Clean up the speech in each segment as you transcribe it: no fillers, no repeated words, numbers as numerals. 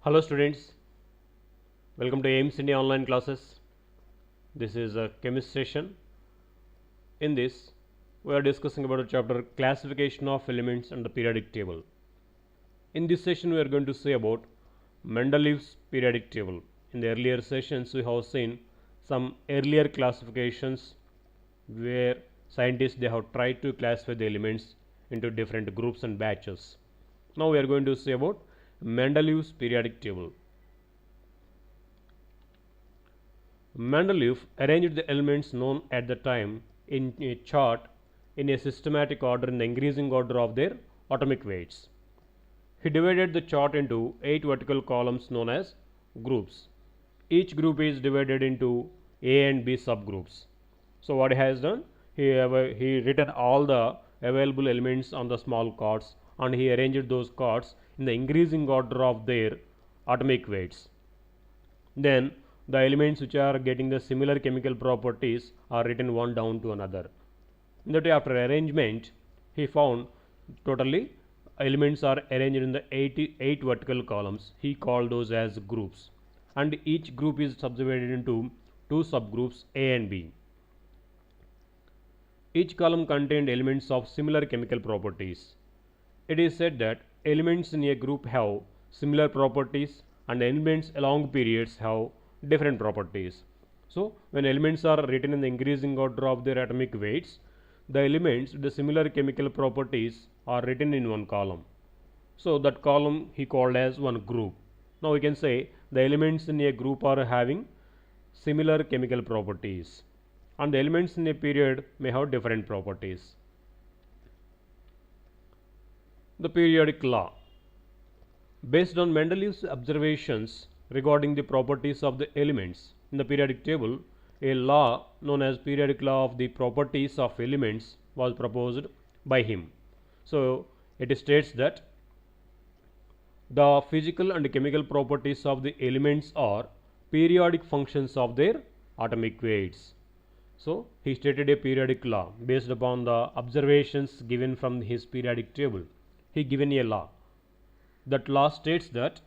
Hello students, welcome to AIMS India online classes. This is a chemistry session. In this, we are discussing about a chapter classification of elements and the periodic table. In this session, we are going to say about Mendeleev's periodic table. In the earlier sessions, we have seen some earlier classifications where scientists they have tried to classify the elements into different groups and batches. Now we are going to say about Mendeleev's periodic table. Mendeleev arranged the elements known at the time in a chart in a systematic order in the increasing order of their atomic weights. He divided the chart into 8 vertical columns known as groups. Each group is divided into A and B subgroups. So what he has done? He written all the available elements on the small cards and he arranged those cards in the increasing order of their atomic weights. Then the elements which are getting the similar chemical properties are written one down to another. In that way, after arrangement, he found totally elements are arranged in the 8 vertical columns. He called those as groups, and each group is subdivided into 2 subgroups A and B. Each column contained elements of similar chemical properties. It is said that elements in a group have similar properties and elements along periods have different properties. So, when elements are written in the increasing order of their atomic weights, the elements with the similar chemical properties are written in one column. So, that column he called as one group. Now, we can say the elements in a group are having similar chemical properties and the elements in a period may have different properties. The periodic law. Based on Mendeleev's observations regarding the properties of the elements in the periodic table, a law known as periodic law of the properties of elements was proposed by him. So, it states that the physical and chemical properties of the elements are periodic functions of their atomic weights. So, he stated a periodic law based upon the observations given from his periodic table. He given a law. That law states that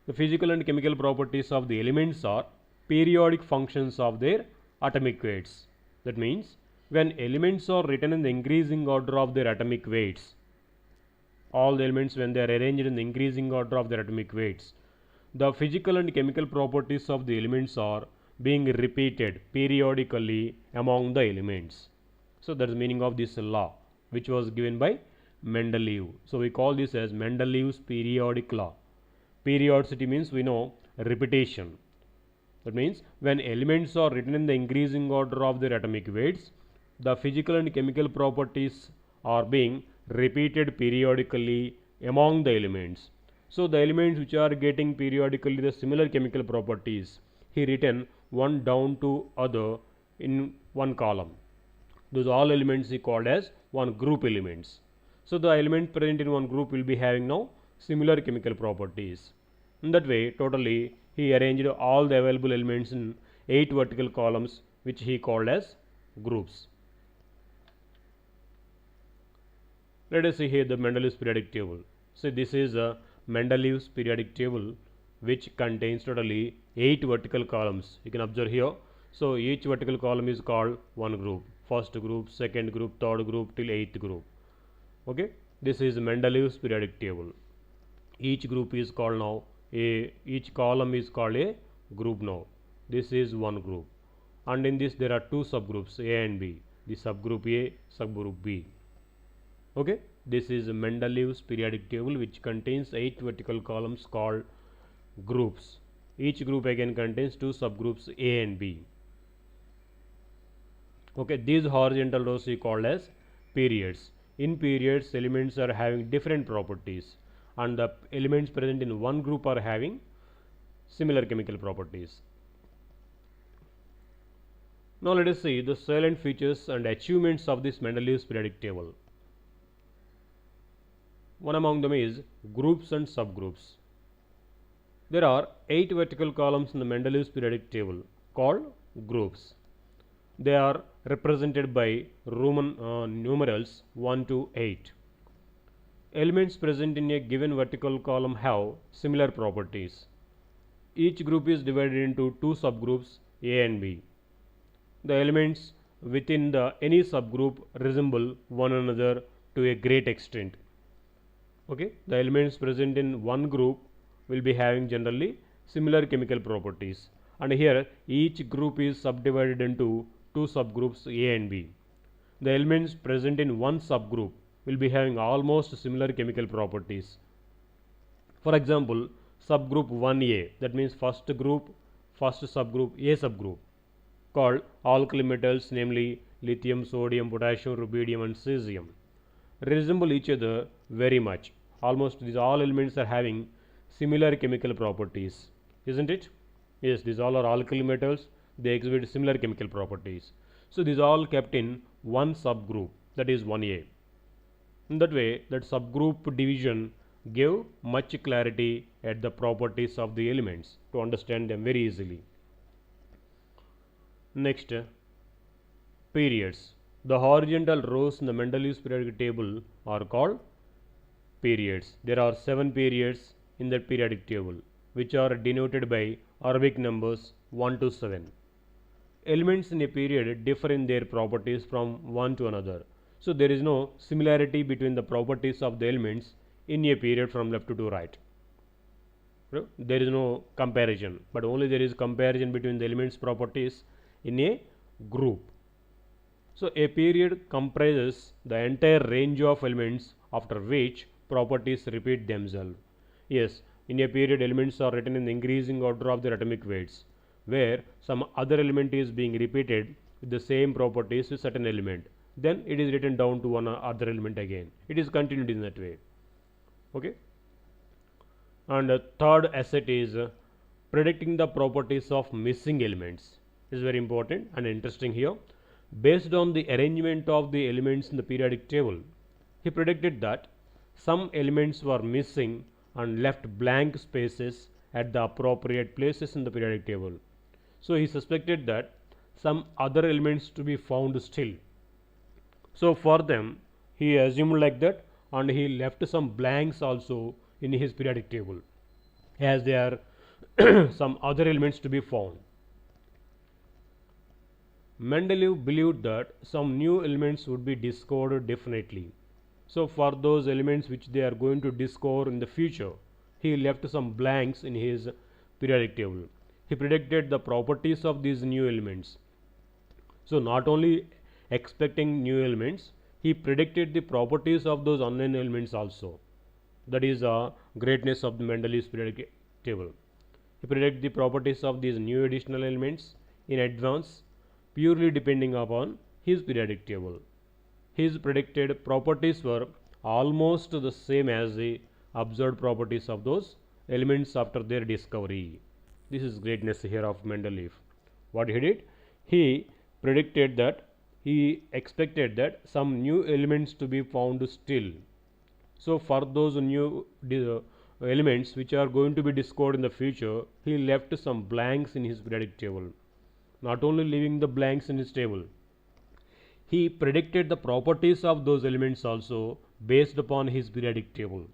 the physical and chemical properties of the elements are periodic functions of their atomic weights. That means when elements are written in the increasing order of their atomic weights, all the elements when they are arranged in the increasing order of their atomic weights, the physical and chemical properties of the elements are being repeated periodically among the elements. So, that is the meaning of this law which was given by Mendeleev. So, we call this as Mendeleev's periodic law. Periodicity means we know repetition. That means when elements are written in the increasing order of their atomic weights, the physical and chemical properties are being repeated periodically among the elements. So, the elements which are getting periodically the similar chemical properties, he written one down to other in one column. Those all elements he called as one group elements. So, the element present in one group will be having now similar chemical properties. In that way, totally he arranged all the available elements in 8 vertical columns which he called as groups. Let us see here the Mendeleev's periodic table. So, this is a Mendeleev's periodic table which contains totally 8 vertical columns. You can observe here. So, each vertical column is called one group. First group, second group, third group till 8th group. Okay, this is Mendeleev's periodic table. Each group is called now each column is called a group now. This is one group, and in this there are two subgroups A and B. The subgroup A, subgroup B. Okay, this is Mendeleev's periodic table which contains 8 vertical columns called groups. Each group again contains two subgroups A and B. Okay, these horizontal rows we called as periods. In periods, elements are having different properties and the elements present in one group are having similar chemical properties. Now, let us see the salient features and achievements of this Mendeleev's periodic table. One among them is groups and subgroups. There are 8 vertical columns in the Mendeleev's periodic table called groups. They are represented by Roman numerals 1 to 8. Elements present in a given vertical column have similar properties. Each group is divided into two subgroups A and B. The elements within any subgroup resemble one another to a great extent. Okay, the elements present in one group will be having generally similar chemical properties, and here each group is subdivided into two subgroups A and B. The elements present in one subgroup will be having almost similar chemical properties. For example, subgroup 1A, that means first subgroup A subgroup, called alkali metals, namely lithium, sodium, potassium, rubidium and cesium, resemble each other very much. Almost these all elements are having similar chemical properties, isn't it? Yes, these all are alkali metals, they exhibit similar chemical properties. So these all kept in one subgroup, that is 1A. In that way, that subgroup division gave much clarity at the properties of the elements to understand them very easily. Next, periods. The horizontal rows in the Mendeleev's periodic table are called periods. There are 7 periods in that periodic table, which are denoted by Arabic numbers 1 to 7. Elements in a period differ in their properties from one to another. So there is no similarity between the properties of the elements in a period from left to right. There is no comparison, but only there is comparison between the elements properties in a group. So a period comprises the entire range of elements after which properties repeat themselves. Yes, in a period elements are written in the increasing order of their atomic weights, where some other element is being repeated with the same properties with certain element, then it is written down to one other element again. It is continued in that way. Okay. And the third asset is predicting the properties of missing elements. It is very important and interesting here. Based on the arrangement of the elements in the periodic table, he predicted that some elements were missing and left blank spaces at the appropriate places in the periodic table. So he suspected that some other elements to be found still. So for them he assumed like that, and he left some blanks also in his periodic table, as there are some other elements to be found. Mendeleev believed that some new elements would be discovered definitely. So for those elements which they are going to discover in the future, he left some blanks in his periodic table. He predicted the properties of these new elements. So not only expecting new elements, he predicted the properties of those unknown elements also. That is the greatness of the Mendeleev's periodic table. He predicted the properties of these new additional elements in advance, purely depending upon his periodic table. His predicted properties were almost the same as the observed properties of those elements after their discovery. This is greatness here of Mendeleev. What he did? He predicted that he expected that some new elements to be found still. So for those new elements which are going to be discovered in the future, he left some blanks in his periodic table. Not only leaving the blanks in his table, he predicted the properties of those elements also based upon his periodic table.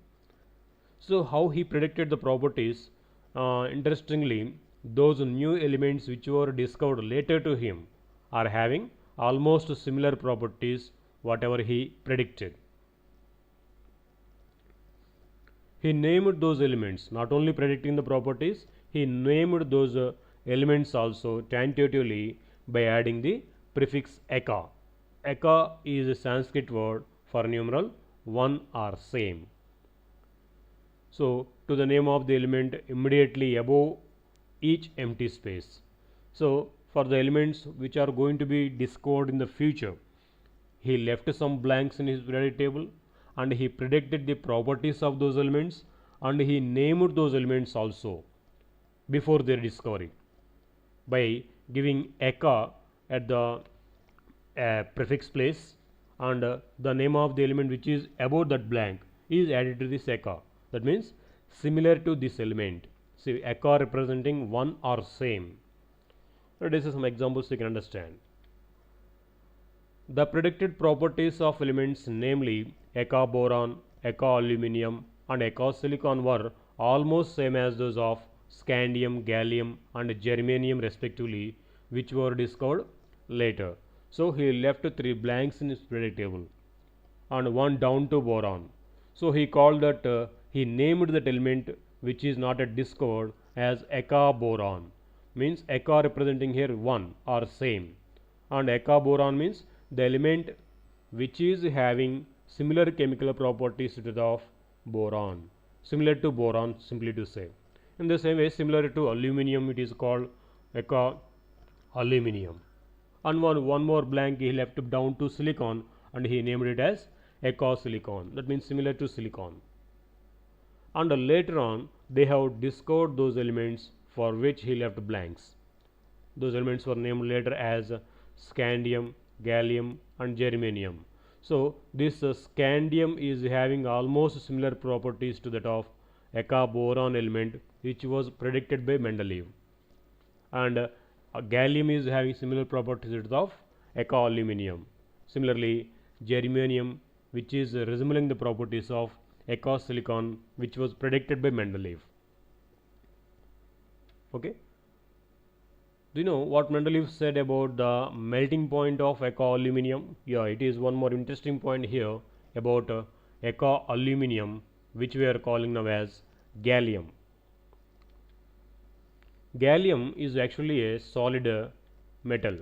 So how he predicted the properties? Interestingly, those new elements which were discovered later to him are having almost similar properties whatever he predicted. He named those elements, not only predicting the properties, he named those elements also tentatively by adding the prefix eka. Eka is a Sanskrit word for numeral 1 or same. So to the name of the element immediately above each empty space. So for the elements which are going to be discovered in the future, he left some blanks in his periodic table, and he predicted the properties of those elements, and he named those elements also before their discovery by giving eka at the prefix place, and the name of the element which is above that blank is added to this eka. That means similar to this element. See, eka representing one or same. Let us see some examples you can understand. The predicted properties of elements, namely eka boron, Eka aluminum and Eka silicon were almost same as those of scandium, gallium and germanium respectively, which were discovered later. So he left 3 blanks in his periodic table and 1 down to boron. So he called that he named that element which is not yet discovered as Eka boron, means Eka representing here 1 or same, and Eka boron means the element which is having similar chemical properties to that of boron, similar to boron simply to say. In the same way, similar to aluminum, it is called Eka aluminum. And one more blank he left down to silicon and he named it as Eka silicon, that means similar to silicon. And later on they have discovered those elements for which he left blanks. Those elements were named later as scandium, gallium and germanium. So this scandium is having almost similar properties to that of Eka boron element, which was predicted by Mendeleev, and gallium is having similar properties to that of Eka aluminum. Similarly, germanium, which is resembling the properties of Eka silicon, which was predicted by Mendeleev. Okay. Do you know what Mendeleev said about the melting point of Eka aluminum? Yeah, it is one more interesting point here about Eka aluminum, which we are calling now as gallium. Gallium is actually a solid metal,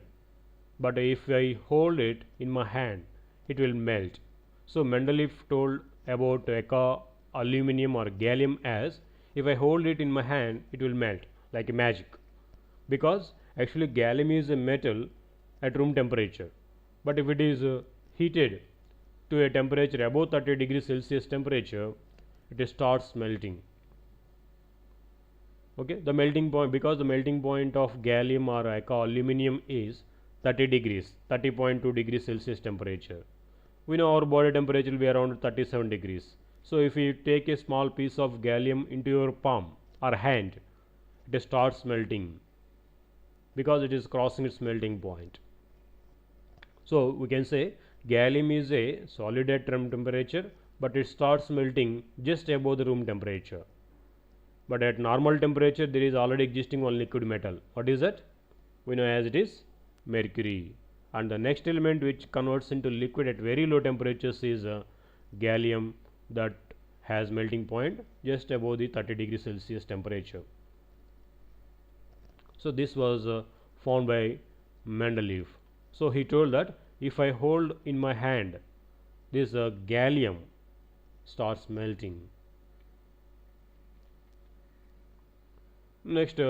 but if I hold it in my hand, it will melt. So Mendeleev told about Eka aluminum or gallium as, if I hold it in my hand, it will melt like a magic, because actually gallium is a metal at room temperature, but if it is heated to a temperature above 30 degrees Celsius temperature, it starts melting. Okay, the melting point, because the melting point of gallium or Eka aluminum is 30 degrees, 30.2 degrees Celsius temperature. We know our body temperature will be around 37 degrees. So if you take a small piece of gallium into your palm or hand, it starts melting because it is crossing its melting point. So we can say gallium is a solid at room temperature, but it starts melting just above the room temperature. But at normal temperature there is already existing one liquid metal. What is that? We know as it is mercury. And the next element which converts into liquid at very low temperatures is gallium, that has melting point just above the 30 degrees Celsius temperature. So this was found by Mendeleev. So he told that if I hold in my hand, this gallium starts melting. Next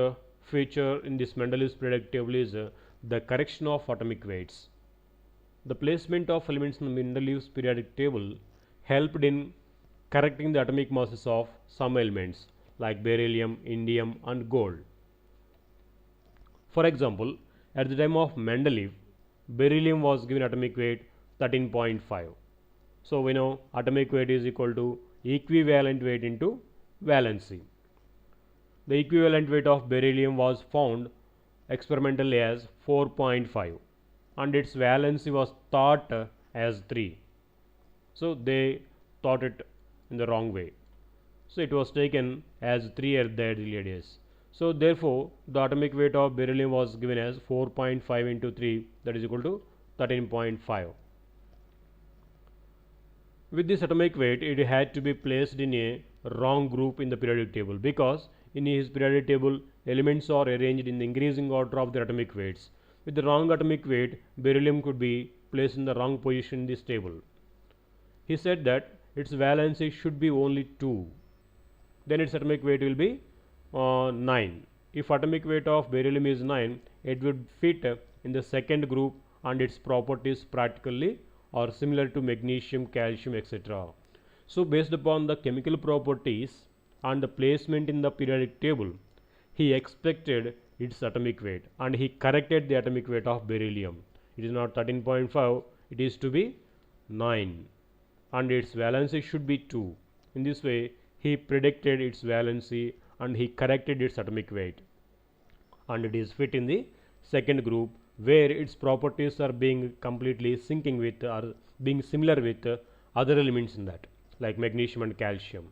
feature in this Mendeleev's periodic table is the correction of atomic weights. The placement of elements in Mendeleev's periodic table helped in correcting the atomic masses of some elements like beryllium, indium and gold. For example, at the time of Mendeleev, beryllium was given atomic weight 13.5. So we know atomic weight is equal to equivalent weight into valency. The equivalent weight of beryllium was found experimentally as 4.5 and its valency was thought as 3. So they thought it in the wrong way. So it was taken as 3 at the earlier days. So therefore the atomic weight of beryllium was given as 4.5 into 3, that is equal to 13.5. With this atomic weight, it had to be placed in a wrong group in the periodic table, because in his periodic table elements are arranged in the increasing order of their atomic weights. With the wrong atomic weight, beryllium could be placed in the wrong position in this table. He said that its valency should be only 2, then its atomic weight will be 9. If atomic weight of beryllium is 9, it would fit in the second group and its properties practically are similar to magnesium, calcium, etc. So based upon the chemical properties and the placement in the periodic table, he expected its atomic weight and he corrected the atomic weight of beryllium. It is not 13.5, it is to be 9 and its valency should be 2. In this way he predicted its valency and he corrected its atomic weight, and it is fit in the second group where its properties are being completely syncing with or being similar with other elements in that. like magnesium and calcium.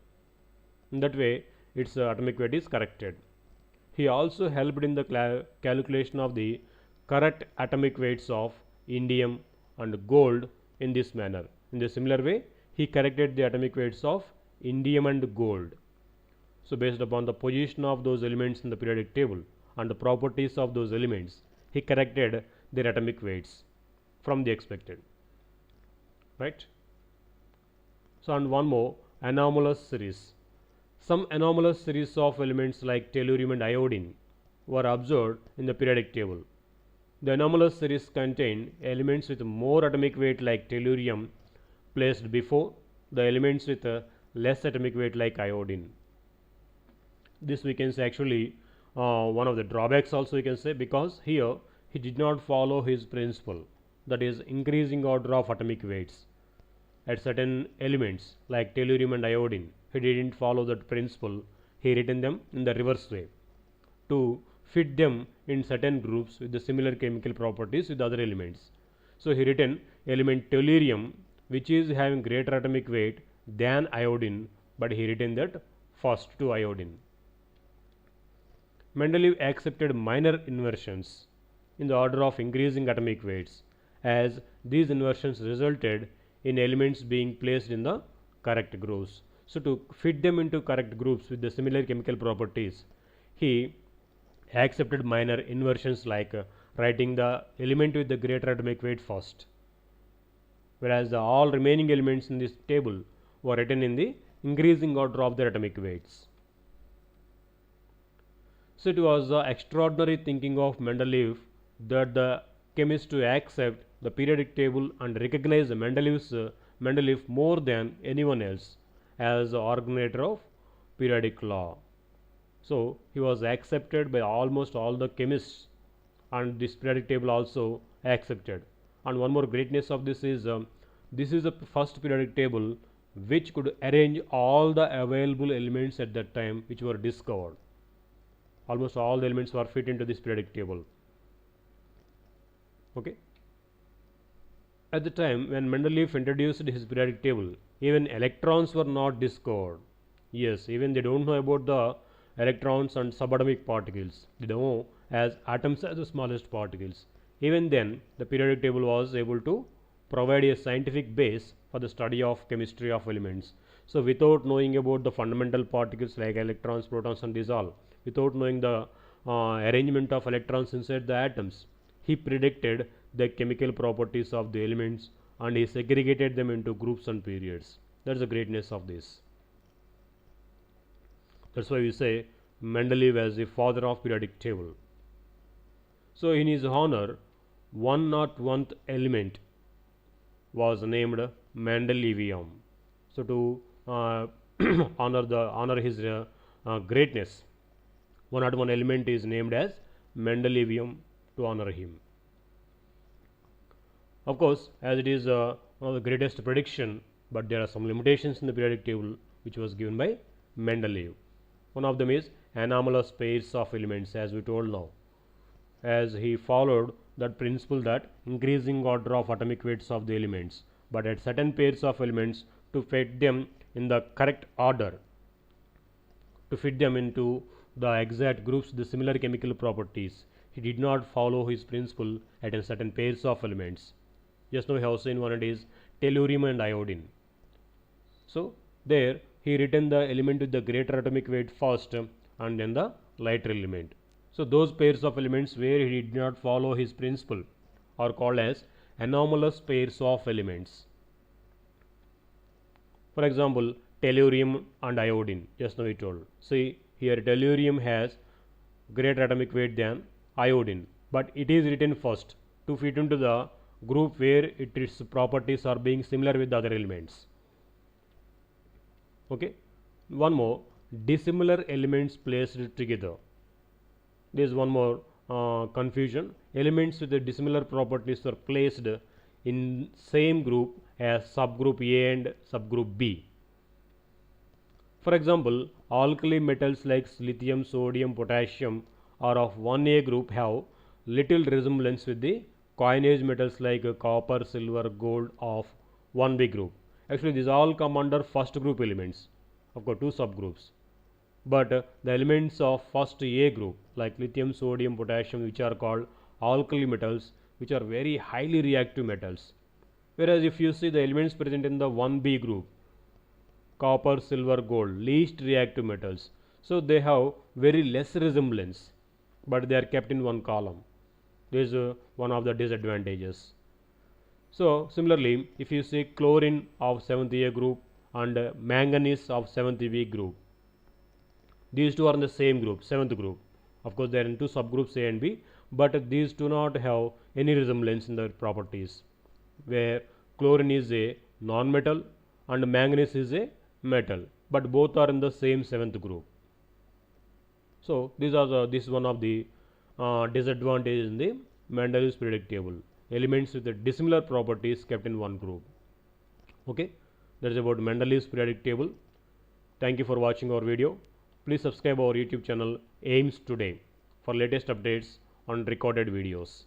In that way, its atomic weight is corrected. He also helped in the calculation of the correct atomic weights of indium and gold in this manner. In the similar way, he corrected the atomic weights of indium and gold. So, based upon the position of those elements in the periodic table and the properties of those elements, he corrected their atomic weights from the expected. Right? So, and one more, anomalous series. Some anomalous series of elements like tellurium and iodine were observed in the periodic table. The anomalous series contain elements with more atomic weight like tellurium placed before the elements with less atomic weight like iodine. This we can say actually one of the drawbacks also we can say, because here he did not follow his principle, that is increasing order of atomic weights at certain elements like tellurium and iodine. He didn't follow that principle. He written them in the reverse way to fit them in certain groups with the similar chemical properties with other elements. So, he written element tellurium which is having greater atomic weight than iodine, but he written that first to iodine. Mendeleev accepted minor inversions in the order of increasing atomic weights, as these inversions resulted in elements being placed in the correct groups. So, to fit them into correct groups with the similar chemical properties, he accepted minor inversions like writing the element with the greater atomic weight first, whereas the all remaining elements in this table were written in the increasing order of their atomic weights. So, it was the extraordinary thinking of Mendeleev that the chemist to accept the periodic table and recognize Mendeleev more than anyone else as the originator of periodic law. So, he was accepted by almost all the chemists, and this periodic table also accepted. And one more greatness of this is the first periodic table which could arrange all the available elements at that time which were discovered. Almost all the elements were fit into this periodic table. Okay. At the time when Mendeleev introduced his periodic table, even electrons were not discovered. Yes, even they don't know about the electrons and subatomic particles. They know as atoms as the smallest particles. Even then, the periodic table was able to provide a scientific base for the study of chemistry of elements. So, without knowing about the fundamental particles like electrons, protons, and these all, without knowing the arrangement of electrons inside the atoms, he predicted the chemical properties of the elements and he segregated them into groups and periods. That is the greatness of this. That is why we say Mendeleev as the father of periodic table. So, in his honor, 101th element was named Mendeleevium. So, to honor his greatness, 101 element is named as Mendeleevium to honor him. Of course, as it is one of the greatest prediction, but there are some limitations in the periodic table which was given by Mendeleev. One of them is anomalous pairs of elements, as we told now, as he followed that principle that increasing order of atomic weights of the elements, but at certain pairs of elements to fit them in the correct order, to fit them into the exact groups with the similar chemical properties. He did not follow his principle at a certain pairs of elements. Just now we have seen one, it is tellurium and iodine. So, there he written the element with the greater atomic weight first and then the lighter element. So, those pairs of elements where he did not follow his principle are called as anomalous pairs of elements. For example, tellurium and iodine, just now we told. See, here tellurium has greater atomic weight than iodine, but it is written first to fit into the group where its properties are being similar with the other elements. Okay. One more, dissimilar elements placed together. There is one more confusion. Elements with the dissimilar properties are placed in same group as subgroup A and subgroup B. For example, alkali metals like lithium, sodium, potassium are of 1A group have little resemblance with the coinage metals like copper, silver, gold of 1B group. Actually, these all come under first group elements. Of course, two subgroups. But the elements of first A group, like lithium, sodium, potassium, which are called alkali metals, which are very highly reactive metals. Whereas if you see the elements present in the 1B group, copper, silver, gold, least reactive metals. So they have very less resemblance, but they are kept in one column. This is one of the disadvantages. So similarly, if you see chlorine of 7th A group and manganese of 7th B group, these two are in the same group, 7th group. Of course, they are in two subgroups A and B, but these do not have any resemblance in their properties, where chlorine is a non-metal and manganese is a metal, but both are in the same 7th group. So this is one of the disadvantages in the Mendeleev's periodic table. Elements with the dissimilar properties kept in one group. Okay, that is about Mendeleev's periodic table. Thank you for watching our video. Please subscribe our YouTube channel AIMS Today for latest updates on recorded videos.